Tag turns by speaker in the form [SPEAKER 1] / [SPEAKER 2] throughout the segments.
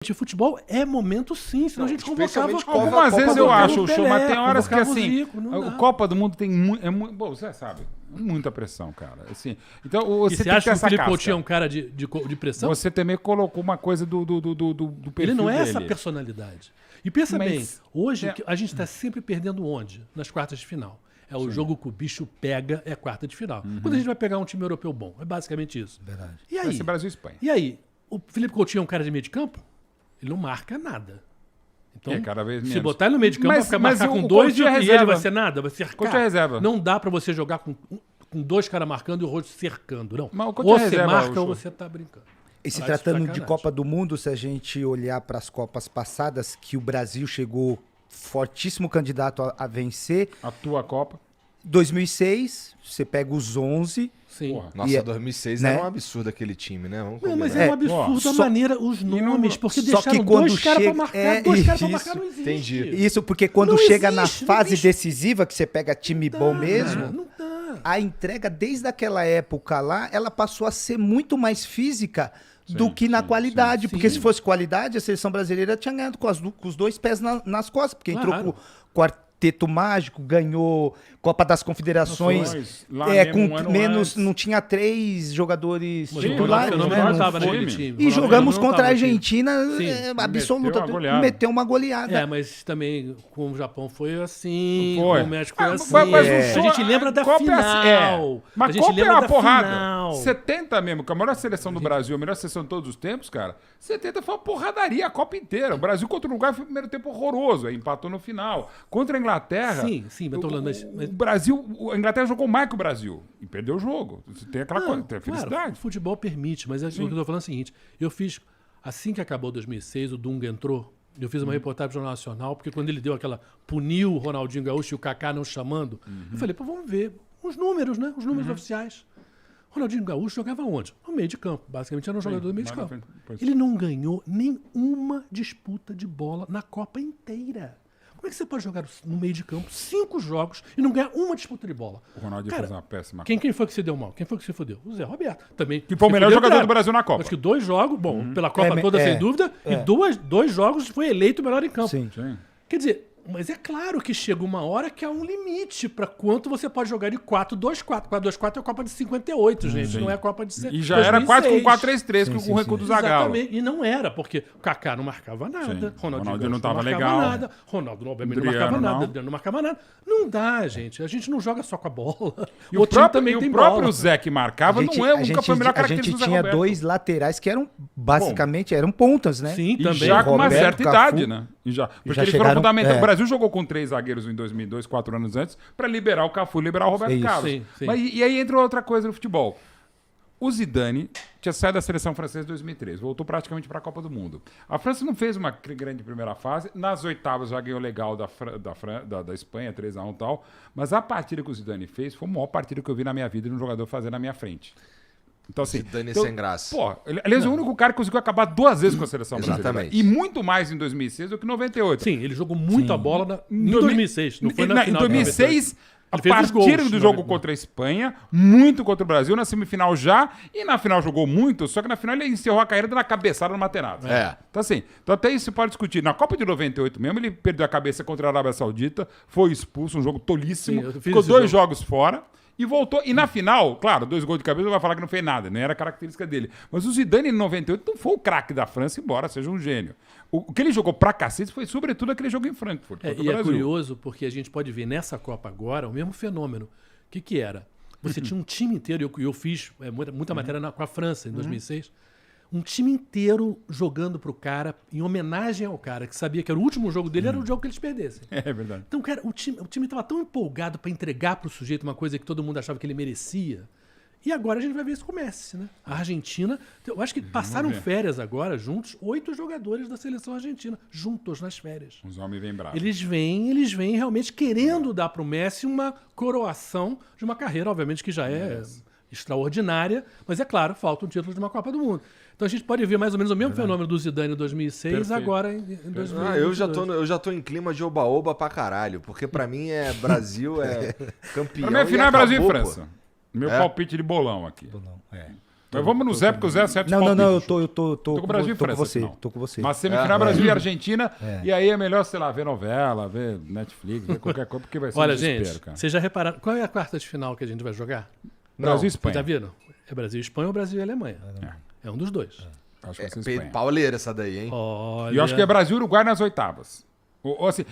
[SPEAKER 1] Futebol é momento sim, senão a gente convocava...
[SPEAKER 2] Algumas vezes eu acho, mas tem horas que assim,
[SPEAKER 1] a
[SPEAKER 2] Copa do Mundo tem muito... Bom, você sabe, muita pressão, cara. Assim, então você
[SPEAKER 1] você
[SPEAKER 2] tem que
[SPEAKER 1] acha
[SPEAKER 2] ter
[SPEAKER 1] que o
[SPEAKER 2] essa
[SPEAKER 1] Felipe
[SPEAKER 2] casca.
[SPEAKER 1] Coutinho é um cara de pressão?
[SPEAKER 2] Você também colocou uma coisa do perfil
[SPEAKER 1] Ele não é
[SPEAKER 2] dele.
[SPEAKER 1] essa personalidade. E pensa
[SPEAKER 2] Mas,
[SPEAKER 1] bem, hoje a gente está sempre perdendo onde? Nas quartas de final. É o jogo que o bicho pega, é a quarta de final. Quando a gente vai pegar um time europeu bom. É basicamente isso.
[SPEAKER 3] Verdade.
[SPEAKER 1] E
[SPEAKER 2] Vai
[SPEAKER 1] aí?
[SPEAKER 2] ser Brasil e Espanha.
[SPEAKER 1] E aí? O Felipe Coutinho é um cara de meio de campo? Ele não marca nada. Então,
[SPEAKER 2] Cada vez
[SPEAKER 1] se
[SPEAKER 2] menos.
[SPEAKER 1] botar ele no meio de campo,
[SPEAKER 2] Mas
[SPEAKER 1] vai marcar
[SPEAKER 2] o
[SPEAKER 1] com dois e
[SPEAKER 2] Coutinho é
[SPEAKER 1] ele
[SPEAKER 2] reserva.
[SPEAKER 1] vai ser nada? Vai ser
[SPEAKER 2] Coutinho é reserva.
[SPEAKER 1] Não dá pra você jogar com dois caras marcando e o rosto cercando. Não.
[SPEAKER 2] Mas o Coutinho
[SPEAKER 1] Ou
[SPEAKER 2] é
[SPEAKER 1] você
[SPEAKER 2] reserva,
[SPEAKER 1] marca ou
[SPEAKER 2] Ucho.
[SPEAKER 1] você tá brincando.
[SPEAKER 3] E se
[SPEAKER 1] Ah,
[SPEAKER 3] tratando de
[SPEAKER 1] sacanagem.
[SPEAKER 3] Copa do Mundo, se a gente olhar para as Copas passadas, que o Brasil chegou fortíssimo candidato a vencer,
[SPEAKER 2] A tua Copa.
[SPEAKER 3] 2006, você pega os 11,
[SPEAKER 1] Sim.
[SPEAKER 2] Porra.
[SPEAKER 4] Nossa,
[SPEAKER 3] E-
[SPEAKER 4] 2006
[SPEAKER 3] né?
[SPEAKER 4] era um absurdo aquele time, né? Vamos
[SPEAKER 1] Não, mas
[SPEAKER 4] combinar.
[SPEAKER 1] é um absurdo
[SPEAKER 3] Ó,
[SPEAKER 1] a
[SPEAKER 3] só-
[SPEAKER 1] maneira, os nomes, porque
[SPEAKER 3] só
[SPEAKER 1] deixaram
[SPEAKER 3] que quando
[SPEAKER 1] dois caras pra
[SPEAKER 3] chega-
[SPEAKER 1] marcar, dois caras pra
[SPEAKER 3] isso,
[SPEAKER 1] marcar não existe.
[SPEAKER 4] entendi.
[SPEAKER 3] isso porque quando
[SPEAKER 1] Não
[SPEAKER 3] chega na
[SPEAKER 1] existe, não
[SPEAKER 3] fase
[SPEAKER 1] existe.
[SPEAKER 3] decisiva, que você pega time bom mesmo,
[SPEAKER 1] Não dá.
[SPEAKER 3] a entrega desde aquela época lá, ela passou a ser muito mais física do que na qualidade.
[SPEAKER 1] sim.
[SPEAKER 3] Porque se fosse qualidade, a seleção brasileira tinha ganhado com os dois pés nas costas, porque
[SPEAKER 1] Claro.
[SPEAKER 3] entrou com o quarteto mágico, ganhou Copa das Confederações,
[SPEAKER 2] Lá
[SPEAKER 3] com
[SPEAKER 2] mesmo, um ano
[SPEAKER 3] menos,
[SPEAKER 2] antes.
[SPEAKER 3] não tinha 3 jogadores
[SPEAKER 1] Mas
[SPEAKER 3] titulares,
[SPEAKER 1] o Ronaldo
[SPEAKER 3] né?
[SPEAKER 1] Fenômeno não
[SPEAKER 3] Não
[SPEAKER 1] estava
[SPEAKER 3] foi.
[SPEAKER 1] naquele
[SPEAKER 2] time.
[SPEAKER 1] time.
[SPEAKER 3] E
[SPEAKER 1] Ronaldo
[SPEAKER 3] jogamos
[SPEAKER 1] Fenômeno não
[SPEAKER 3] contra a
[SPEAKER 1] tava naquele
[SPEAKER 3] Argentina
[SPEAKER 1] Sim.
[SPEAKER 3] absoluta,
[SPEAKER 2] Meteu uma goleada.
[SPEAKER 3] meteu uma goleada.
[SPEAKER 1] É, mas também com o Japão foi assim,
[SPEAKER 2] Foi.
[SPEAKER 1] com o México foi
[SPEAKER 2] Ah,
[SPEAKER 1] assim.
[SPEAKER 2] mas o
[SPEAKER 1] A
[SPEAKER 2] show-
[SPEAKER 1] gente lembra da
[SPEAKER 2] Copa é assim,
[SPEAKER 1] final.
[SPEAKER 2] Mas
[SPEAKER 1] a gente
[SPEAKER 2] Copa é
[SPEAKER 1] lembra
[SPEAKER 2] uma
[SPEAKER 1] da
[SPEAKER 2] porrada.
[SPEAKER 1] final.
[SPEAKER 2] 70 mesmo, que a melhor seleção do Brasil, a melhor seleção de todos os tempos, cara. 70 foi uma porradaria a Copa inteira. O Brasil contra o Uruguai foi o primeiro tempo horroroso, aí empatou no final. Contra a Inglaterra...
[SPEAKER 1] Sim, mas eu tô falando...
[SPEAKER 2] O Brasil, a Inglaterra jogou mais que o Brasil e perdeu o jogo. Você tem aquela coisa, tem a
[SPEAKER 1] Claro,
[SPEAKER 2] felicidade.
[SPEAKER 1] o futebol permite, mas o que eu tô falando é o seguinte, eu fiz, assim que acabou 2006, o Dunga entrou, eu fiz uma reportagem pro Jornal Nacional, porque quando ele deu aquela, puniu o Ronaldinho Gaúcho e o Kaká não chamando, eu falei, pô, vamos ver os números, né, os números oficiais. Ronaldinho Gaúcho jogava onde? No meio de campo, basicamente era um jogador do meio de
[SPEAKER 2] mais na
[SPEAKER 1] campo.
[SPEAKER 2] frente, pois.
[SPEAKER 1] Ele não ganhou nenhuma disputa de bola na Copa inteira. Como é que você pode jogar no meio de campo 5 jogos e não ganhar uma disputa de bola?
[SPEAKER 2] O Ronaldinho
[SPEAKER 1] Cara,
[SPEAKER 2] fez uma péssima
[SPEAKER 1] Quem foi que se deu mal? Quem foi que se fudeu? O Zé Roberto. Também.
[SPEAKER 2] Que foi o
[SPEAKER 1] se
[SPEAKER 2] melhor
[SPEAKER 1] fudeu,
[SPEAKER 2] jogador
[SPEAKER 1] claro.
[SPEAKER 2] do Brasil na Copa.
[SPEAKER 1] Acho que 2 jogos, bom, pela Copa toda, sem dúvida, e dois jogos foi eleito o melhor em campo.
[SPEAKER 3] Sim.
[SPEAKER 2] Sim.
[SPEAKER 1] Quer dizer, mas é claro que chega uma hora que há um limite para quanto você pode jogar de 4-2-4. 4-2-4 é a Copa de 58, gente, não é a Copa de
[SPEAKER 2] E já era quase com 4-3-3,
[SPEAKER 3] Sim,
[SPEAKER 2] com
[SPEAKER 3] sim,
[SPEAKER 2] o recuo
[SPEAKER 3] sim.
[SPEAKER 2] do Zagallo.
[SPEAKER 1] Exatamente. E não era, porque o Kaká não marcava nada,
[SPEAKER 2] Sim.
[SPEAKER 1] Ronaldinho
[SPEAKER 2] Ronaldinho não
[SPEAKER 1] Gaúcho
[SPEAKER 2] tava
[SPEAKER 1] marcava
[SPEAKER 2] legal.
[SPEAKER 1] nada, Ronaldo obviamente não
[SPEAKER 2] Adriano,
[SPEAKER 1] marcava nada,
[SPEAKER 2] não.
[SPEAKER 1] Adriano não marcava nada. Não dá, gente. A gente não joga só com a bola.
[SPEAKER 2] E o
[SPEAKER 1] time
[SPEAKER 2] próprio, e o próprio Zé que marcava não é, nunca foi a melhor
[SPEAKER 3] a
[SPEAKER 2] característica
[SPEAKER 3] gente
[SPEAKER 2] do Zé
[SPEAKER 3] tinha
[SPEAKER 2] Roberto.
[SPEAKER 3] 2 laterais que eram, basicamente, eram pontas, né?
[SPEAKER 1] Sim,
[SPEAKER 2] E
[SPEAKER 1] também.
[SPEAKER 2] já com uma
[SPEAKER 3] Roberto,
[SPEAKER 2] certa
[SPEAKER 3] Cafu.
[SPEAKER 2] idade, né? E já, porque
[SPEAKER 3] já
[SPEAKER 2] eles foram
[SPEAKER 3] chegaram-
[SPEAKER 2] fundamentais.
[SPEAKER 3] é.
[SPEAKER 2] O Brasil jogou com 3 zagueiros em 2002, 4 anos antes, para liberar o Cafu e liberar o Roberto
[SPEAKER 3] Isso.
[SPEAKER 2] Carlos.
[SPEAKER 1] Sim, sim.
[SPEAKER 2] Mas, e aí entra outra coisa no futebol. O Zidane tinha saído da seleção francesa em 2003, voltou praticamente para a Copa do Mundo. A França não fez uma grande primeira fase, nas oitavas já ganhou legal da Espanha, 3-1 e tal, mas a partida que o Zidane fez foi a maior partida que eu vi na minha vida de um jogador fazer na minha frente. Então, assim,
[SPEAKER 4] Zidane sem graça.
[SPEAKER 2] Pô, aliás, o único cara que conseguiu acabar 2 vezes com a seleção brasileira.
[SPEAKER 4] Exatamente.
[SPEAKER 2] E muito mais em 2006 do que em 98.
[SPEAKER 1] Sim, ele jogou muita bola em
[SPEAKER 2] Em
[SPEAKER 1] 2006, não foi na final.
[SPEAKER 2] Em 2006, a
[SPEAKER 1] Ele fez os
[SPEAKER 2] partir
[SPEAKER 1] gols,
[SPEAKER 2] do
[SPEAKER 1] na
[SPEAKER 2] jogo
[SPEAKER 1] verdade.
[SPEAKER 2] contra a Espanha, muito contra o Brasil, na semifinal já, e na final jogou muito, só que na final ele encerrou a carreira dando uma cabeçada no Materazzi.
[SPEAKER 4] É.
[SPEAKER 2] Então assim, então até isso se pode discutir. Na Copa de 98 mesmo, ele perdeu a cabeça contra a Arábia Saudita, foi expulso, um jogo tolíssimo,
[SPEAKER 1] Sim, eu fiz
[SPEAKER 2] ficou
[SPEAKER 1] esse
[SPEAKER 2] 2
[SPEAKER 1] jogo.
[SPEAKER 2] jogos fora. E voltou. E na final, claro, 2 gols de cabeça, vai falar que não fez nada, não era característica dele. Mas o Zidane em 98 não foi o craque da França, embora seja um gênio. O que ele jogou pra cacete foi sobretudo aquele jogo em Frankfurt. contra o
[SPEAKER 1] E é
[SPEAKER 2] Brasil.
[SPEAKER 1] curioso porque a gente pode ver nessa Copa agora o mesmo fenômeno. O que era? Você tinha um time inteiro, eu fiz muita matéria com a França em 2006, um time inteiro jogando pro cara, em homenagem ao cara, que sabia que era o último jogo dele, era o jogo que eles perdessem.
[SPEAKER 2] É verdade.
[SPEAKER 1] Então, cara, o time estava tão empolgado para entregar pro sujeito uma coisa que todo mundo achava que ele merecia. E agora a gente vai ver isso com o Messi, né? A Argentina, eu acho que passaram
[SPEAKER 2] ver.
[SPEAKER 1] férias agora, juntos, 8 jogadores da seleção argentina, juntos nas férias.
[SPEAKER 2] Os homens vêm bravos.
[SPEAKER 1] Eles vêm realmente querendo dar pro Messi uma coroação de uma carreira, obviamente, que já é extraordinária, mas é claro, falta um título de uma Copa do Mundo. Então a gente pode ver mais ou menos o mesmo fenômeno do Zidane em 2006,
[SPEAKER 2] Perfeito.
[SPEAKER 1] agora em 2022.
[SPEAKER 4] Ah, eu já tô em clima de oba-oba pra caralho, porque pra mim é Brasil, é campeão.
[SPEAKER 2] Pra mim, a final
[SPEAKER 4] e
[SPEAKER 2] é Brasil e
[SPEAKER 4] acabou,
[SPEAKER 2] França. Meu
[SPEAKER 4] É?
[SPEAKER 2] palpite de bolão aqui.
[SPEAKER 3] Não, é.
[SPEAKER 2] Mas vamos no Zé, porque o Zé acerta os
[SPEAKER 3] Não,
[SPEAKER 2] palpites.
[SPEAKER 3] eu tô
[SPEAKER 2] com o Brasil e
[SPEAKER 3] tô com
[SPEAKER 2] França,
[SPEAKER 3] você,
[SPEAKER 2] afinal.
[SPEAKER 3] tô com você.
[SPEAKER 2] Mas semifinal Brasil e Argentina, e aí é melhor, sei lá, ver novela, ver Netflix, ver qualquer coisa, porque vai ser
[SPEAKER 1] Olha,
[SPEAKER 2] um desespero,
[SPEAKER 1] gente,
[SPEAKER 2] cara.
[SPEAKER 1] vocês já repararam, qual é a quarta de final que a gente vai jogar?
[SPEAKER 2] Brasil e
[SPEAKER 1] Vocês
[SPEAKER 2] Espanha.
[SPEAKER 1] já viram? É Brasil e Espanha ou Brasil e Alemanha? É um dos dois.
[SPEAKER 2] Acho que vai ser Espanha.
[SPEAKER 4] Pauleira essa daí, hein?
[SPEAKER 1] Olha...
[SPEAKER 2] E eu acho que é Brasil e Uruguai nas oitavas. Ou assim,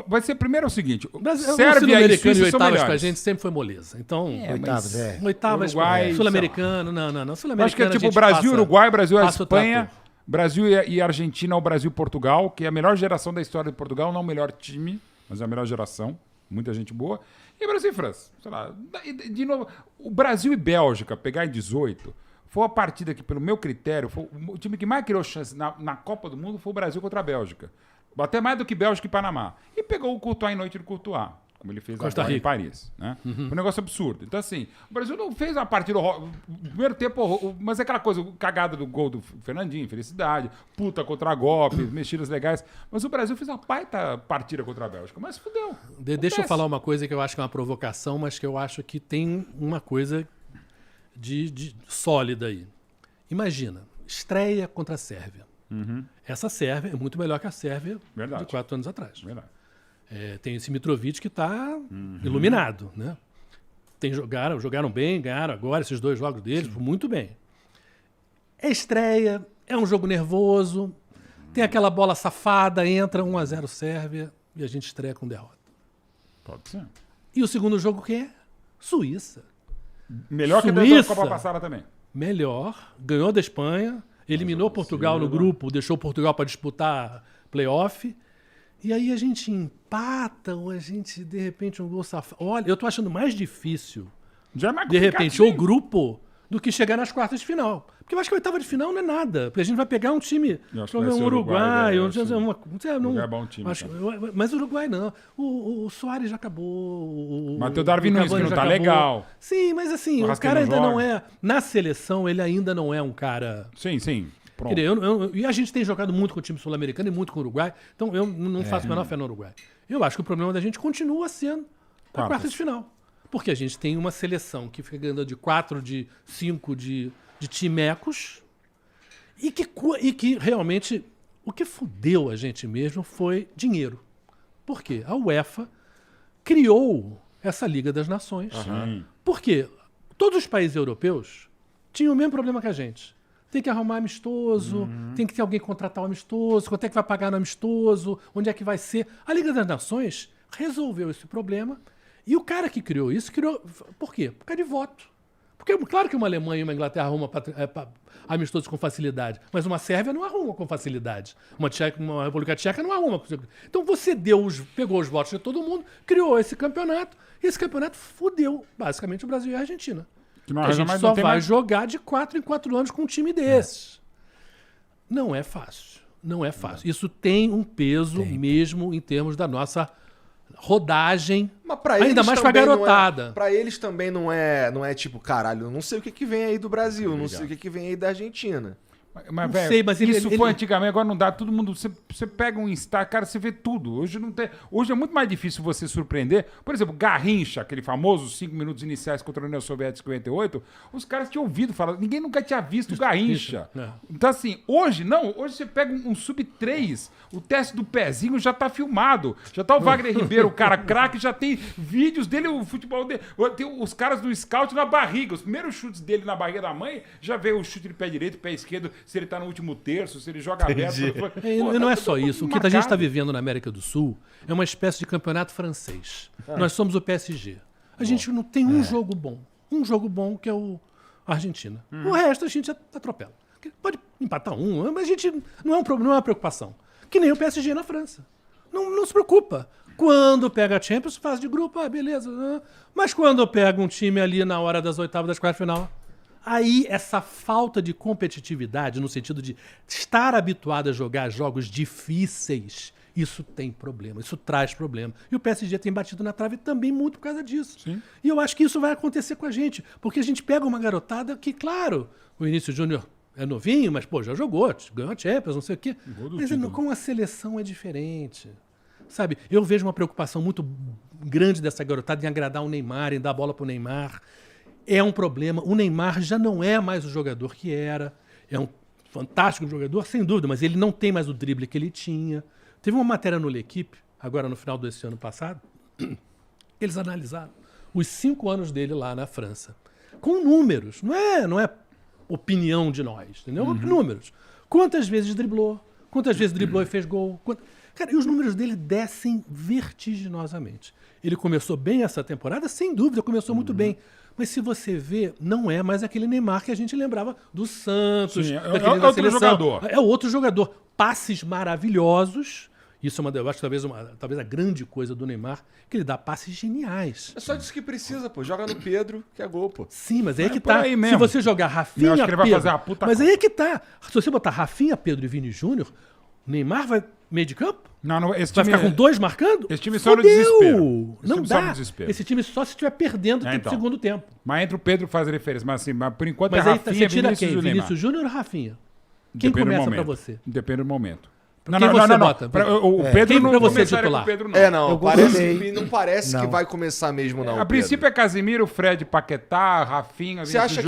[SPEAKER 2] vai ser primeiro o seguinte,
[SPEAKER 1] Brasil,
[SPEAKER 2] Sérvia e
[SPEAKER 1] e
[SPEAKER 2] Suíça são
[SPEAKER 1] oitavas com a
[SPEAKER 2] melhores.
[SPEAKER 1] gente sempre foi moleza. Então,
[SPEAKER 3] Oitavas,
[SPEAKER 1] oitavas,
[SPEAKER 2] Uruguai,
[SPEAKER 1] sul-americano, não.
[SPEAKER 2] Eu acho que
[SPEAKER 1] Sul-americano
[SPEAKER 2] é tipo Brasil, Uruguai, Brasil e
[SPEAKER 1] passa o
[SPEAKER 2] Espanha,
[SPEAKER 1] trator.
[SPEAKER 2] Brasil e Argentina ou Brasil e Portugal, que é a melhor geração da história de Portugal, não o melhor time, mas é a melhor geração, muita gente boa. E Brasil e França, sei lá, de novo, o Brasil e Bélgica, pegar em 18, foi a partida que, pelo meu critério, foi o time que mais criou chance na Copa do Mundo foi o Brasil contra a Bélgica. Até mais do que Bélgica e Panamá. E pegou o Courtois em noite do Courtois, como ele fez
[SPEAKER 1] Costa
[SPEAKER 2] agora em
[SPEAKER 1] Rica.
[SPEAKER 2] Paris. Né? Um negócio absurdo. Então, assim, o Brasil não fez uma partida no primeiro tempo, mas é aquela coisa, cagada do gol do Fernandinho, felicidade, puta contra golpes, mexidas legais. Mas o Brasil fez uma baita partida contra a Bélgica, mas fudeu.
[SPEAKER 1] Deixa eu falar uma coisa que eu acho que é uma provocação, mas que eu acho que tem uma coisa de sólida aí. Imagina, estreia contra a Sérvia. Essa Sérvia é muito melhor que a Sérvia
[SPEAKER 2] Verdade.
[SPEAKER 1] de 4 anos atrás.
[SPEAKER 2] Verdade.
[SPEAKER 1] Tem esse Mitrovic que está iluminado, né? Jogaram bem, ganharam agora esses 2 jogos deles, muito bem. É estreia, é um jogo nervoso, tem aquela bola safada, entra 1-0 Sérvia e a gente estreia com derrota.
[SPEAKER 2] Pode ser.
[SPEAKER 1] E o segundo jogo quem é? Suíça.
[SPEAKER 2] Melhor que a da
[SPEAKER 1] Suíça.
[SPEAKER 2] Copa passada também.
[SPEAKER 1] Melhor, ganhou da Espanha, eliminou Portugal no grupo, deixou Portugal para disputar playoff. E aí a gente empata ou a gente, de repente, um gol safado. Olha, eu tô achando mais difícil,
[SPEAKER 2] Já é mais
[SPEAKER 1] de
[SPEAKER 2] complicado,
[SPEAKER 1] repente,
[SPEAKER 2] sim.
[SPEAKER 1] o grupo do que chegar nas quartas de final. Porque eu acho que a oitava de final não é nada. Porque a gente vai pegar um time,
[SPEAKER 2] Eu acho que vai ser
[SPEAKER 1] um Uruguai,
[SPEAKER 2] Uruguai, sim.
[SPEAKER 1] não,
[SPEAKER 2] Uruguai é bom time,
[SPEAKER 1] acho,
[SPEAKER 2] cara.
[SPEAKER 1] mas o Uruguai não. O Soares já acabou.
[SPEAKER 2] Mas tem o Darwin Nunes, que
[SPEAKER 1] Cavani
[SPEAKER 2] não
[SPEAKER 1] já
[SPEAKER 2] tá
[SPEAKER 1] acabou.
[SPEAKER 2] legal.
[SPEAKER 1] Sim, mas assim,
[SPEAKER 2] O
[SPEAKER 1] o
[SPEAKER 2] Rascaeta
[SPEAKER 1] cara
[SPEAKER 2] não
[SPEAKER 1] ainda não
[SPEAKER 2] joga.
[SPEAKER 1] é. Na seleção, ele ainda não é um cara.
[SPEAKER 2] Sim, sim. Pronto.
[SPEAKER 1] Quer dizer, e a gente tem jogado muito com o time sul-americano e muito com o Uruguai, então eu não faço a menor fé no Uruguai. Eu acho que o problema da gente continua sendo a quarta de final. Porque a gente tem uma seleção que fica ganhando de 4, de 5 de timecos e que realmente o que fudeu a gente mesmo foi dinheiro. Por quê? A UEFA criou essa Liga das Nações. Porque todos os países europeus tinham o mesmo problema que a gente. Tem que arrumar amistoso, tem que ter alguém contratar o amistoso, quanto é que vai pagar no amistoso, onde é que vai ser. A Liga das Nações resolveu esse problema e o cara que criou isso, criou... Por quê? Por causa de voto. Porque claro que uma Alemanha e uma Inglaterra arrumam amistoso com facilidade, mas uma Sérvia não arruma com facilidade. Uma República Tcheca não arruma. Então você pegou os votos de todo mundo, criou esse campeonato, e esse campeonato fudeu basicamente o Brasil e a Argentina.
[SPEAKER 2] Que não
[SPEAKER 1] A
[SPEAKER 2] arranja
[SPEAKER 1] gente
[SPEAKER 2] mais,
[SPEAKER 1] só
[SPEAKER 2] não tem
[SPEAKER 1] vai
[SPEAKER 2] mais.
[SPEAKER 1] jogar de 4 em 4 anos com um time desses. Não é fácil. Não é fácil. Isso tem um peso mesmo em termos da nossa rodagem,
[SPEAKER 4] Mas pra
[SPEAKER 1] ainda
[SPEAKER 4] eles
[SPEAKER 1] mais pra
[SPEAKER 4] também não
[SPEAKER 1] garotada.
[SPEAKER 4] Pra eles também não é tipo, caralho, eu não sei o que vem aí do Brasil, não sei o que vem aí da Argentina.
[SPEAKER 2] Mas,
[SPEAKER 1] Não
[SPEAKER 2] velho,
[SPEAKER 1] sei, mas ele-
[SPEAKER 2] isso
[SPEAKER 1] ele-
[SPEAKER 2] foi antigamente, agora não dá. Todo mundo. Você pega um Insta, cara, você vê tudo. Hoje não tem. Hoje é muito mais difícil você surpreender. Por exemplo, Garrincha, aquele famoso 5 minutos iniciais contra a União Soviética em 58, os caras tinham ouvido falar. Ninguém nunca tinha visto Garrincha.
[SPEAKER 1] É.
[SPEAKER 2] Então, assim, hoje não. Hoje você pega um sub-3, o teste do pezinho já tá filmado. Já tá o Wagner Ribeiro, o cara craque, já tem vídeos dele, o futebol dele. Tem os caras do scout na barriga. Os primeiros chutes dele na barriga da mãe, já vê o chute de pé direito, pé esquerdo, se ele tá no último terço, se ele joga aberto.
[SPEAKER 1] E não é só isso. O que a gente está
[SPEAKER 2] marcado.
[SPEAKER 1] vivendo na América do Sul é uma espécie de campeonato francês. Nós somos o PSG. A gente não tem um jogo bom. Um jogo bom que é o Argentina. O resto a gente atropela. Pode empatar um, mas a gente não é um problema, não é uma preocupação. Que nem o PSG na França. Não se preocupa. Quando pega a Champions, fase de grupo, beleza. Mas quando pega um time ali na hora das oitavas, das quartas de final, aí essa falta de competitividade, no sentido de estar habituado a jogar jogos difíceis, isso tem problema, isso traz problema. E o PSG tem batido na trave também muito por causa disso.
[SPEAKER 2] Sim.
[SPEAKER 1] E eu acho que isso vai acontecer com a gente, porque a gente pega uma garotada que, claro, o Vinícius Júnior é novinho, mas pô, já jogou, ganhou a Champions, não sei o quê.
[SPEAKER 2] Gol do
[SPEAKER 1] Mas
[SPEAKER 2] título.
[SPEAKER 1] com a seleção é diferente. Sabe, eu vejo uma preocupação muito grande dessa garotada em agradar o Neymar, em dar bola pro Neymar. é um problema. O Neymar já não é mais o jogador que era. É um fantástico jogador, sem dúvida, mas ele não tem mais o drible que ele tinha. Teve uma matéria no L'Equipe, agora no final desse ano passado, eles analisaram os 5 anos dele lá na França. Com números, não é opinião de nós, entendeu? Números. Quantas vezes driblou e fez gol. Cara, e os números dele descem vertiginosamente. Ele começou bem essa temporada, sem dúvida, começou muito bem. Mas se você vê, não é mais aquele Neymar que a gente lembrava do Santos,
[SPEAKER 2] Sim,
[SPEAKER 1] daquele
[SPEAKER 2] é
[SPEAKER 1] da
[SPEAKER 2] outro
[SPEAKER 1] seleção.
[SPEAKER 2] jogador.
[SPEAKER 1] É outro jogador. Passes maravilhosos. Isso eu acho que talvez a grande coisa do Neymar, que ele dá passes geniais.
[SPEAKER 4] É só disso que precisa, pô. Joga no Pedro, que é gol, pô.
[SPEAKER 1] Sim, mas aí é que
[SPEAKER 2] por
[SPEAKER 1] tá.
[SPEAKER 2] aí
[SPEAKER 1] Se
[SPEAKER 2] mesmo.
[SPEAKER 1] você jogar
[SPEAKER 2] Eu
[SPEAKER 1] Rafinha,
[SPEAKER 2] acho que ele vai
[SPEAKER 1] Pedro,
[SPEAKER 2] fazer uma puta
[SPEAKER 1] mas
[SPEAKER 2] Copa.
[SPEAKER 1] aí é que tá. Se você botar Rafinha, Pedro e Vini Júnior, o Neymar vai meio de campo?
[SPEAKER 2] Não, esse
[SPEAKER 1] Vai
[SPEAKER 2] time
[SPEAKER 1] ficar com 2 marcando?
[SPEAKER 2] esse time só no
[SPEAKER 1] Fudeu!
[SPEAKER 2] desespero. Esse
[SPEAKER 1] Não
[SPEAKER 2] time só no
[SPEAKER 1] dá.
[SPEAKER 2] desespero.
[SPEAKER 1] Esse time só se estiver perdendo
[SPEAKER 2] É,
[SPEAKER 1] no
[SPEAKER 2] então.
[SPEAKER 1] segundo tempo.
[SPEAKER 2] Mas entre o Pedro faz a diferença. Mas assim, por enquanto
[SPEAKER 1] Mas
[SPEAKER 2] é
[SPEAKER 1] aí
[SPEAKER 2] Rafinha,
[SPEAKER 1] você tira
[SPEAKER 2] Vinícius
[SPEAKER 1] quem?
[SPEAKER 2] e o Neymar.
[SPEAKER 1] Vinícius Júnior ou Rafinha? Quem
[SPEAKER 2] Depende do
[SPEAKER 1] começa pra
[SPEAKER 2] momento.
[SPEAKER 1] você?
[SPEAKER 2] Depende do momento.
[SPEAKER 1] Quem você bota?
[SPEAKER 2] O Pedro
[SPEAKER 1] Quem
[SPEAKER 2] não
[SPEAKER 1] pra você
[SPEAKER 2] começaria
[SPEAKER 1] titular?
[SPEAKER 2] com o Pedro, não.
[SPEAKER 4] É, não.
[SPEAKER 3] Eu
[SPEAKER 4] Parece,
[SPEAKER 3] gostei.
[SPEAKER 4] não parece que
[SPEAKER 3] Não.
[SPEAKER 4] vai começar mesmo, não.
[SPEAKER 2] A
[SPEAKER 4] Pedro.
[SPEAKER 2] princípio é Casimiro, Fred, Paquetá, Rafinha,
[SPEAKER 4] Você acha
[SPEAKER 2] Vinícius